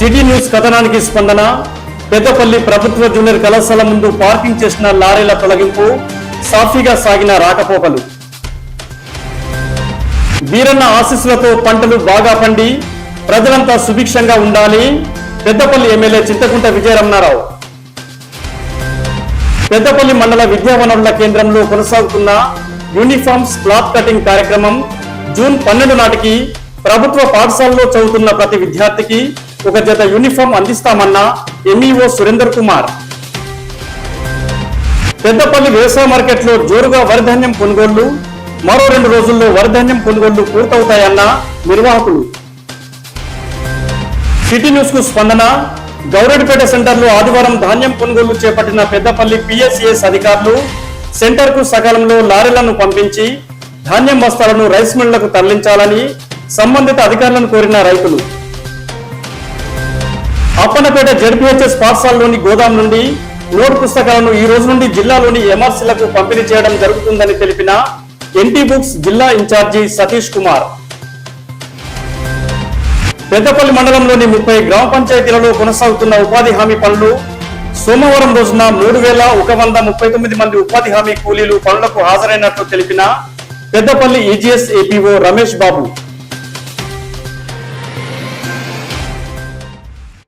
City news కథనానికి స్పందన. పెద్దపల్లి ప్రభుత్వ junior కళాశాల ముందు పార్కింగ్ చేసిన లారీల తొలగింపు, సాఫీగా సాగిన రాకపోకలు. వీరన్న ఆశీస్సులతో పంటలు బాగా పండి ప్రజలంతా సుభిక్షంగా ఉండాలి. పెద్దపల్లి ఎమ్మెల్యే చింతకుంట విజయరమణారావు. పెద్దపల్లి మండల విద్యా వనరుల కేంద్రంలో కొనసాగుతున్న యూనిఫామ్స్ క్లాత్ కటింగ్ కార్యక్రమం జూన్ 12 నాటికి ప్రభుత్వ పాఠశాలలో చదువుతున్న ప్రతి విద్యార్థికి ఒక జత యూనిఫామ్ అందిస్తామన్న ఎంఈఓ సురేందర్ కుమార్. పెద్దపల్లి వ్యవసాయ మార్కెట్లో జోరుగా వరిధాన్యం కొనుగోళ్లు, మరో 2 రోజుల్లో వరిధాన్యం కొనుగోళ్లు పూర్తవుతాయన్న నిర్వాహకులు. సిటీ న్యూస్ కు స్పందన. గౌరెడ్డిపేట సెంటర్లో ఆదివారం ధాన్యం కొనుగోలు చేపట్టిన పెద్దపల్లి పిఎస్సిఎస్ అధికారులు సెంటర్ కు సకాలంలో లారీలను పంపించి ధాన్యం బస్తాలను రైస్ మిల్లులకు తరలించాలని సంబంధిత అధికారులను కోరిన రైతులు. అప్పన్నపేట జెడ్పీహెచ్ఎస్ పాఠశాలలోని గోదాం నుండి నోట్ పుస్తకాలను ఈ రోజు నుండి జిల్లాలోని ఎంఆర్సీలకు పంపిణీ చేయడం జరుగుతుందని తెలిపిన ఎన్టీ బుక్స్ జిల్లా ఇన్ఛార్జి సతీష్ కుమార్. పెద్దపల్లి మండలంలోని 30 గ్రామ పంచాయతీలలో కొనసాగుతున్న ఉపాధి హామీ పనులు సోమవారం రోజున 3139 మంది ఉపాధి హామీ కూలీలు పనులకు హాజరైనట్లు తెలిపిన పెద్దపల్లి ఈజీఎస్ ఏపీఓ రమేష్ బాబు.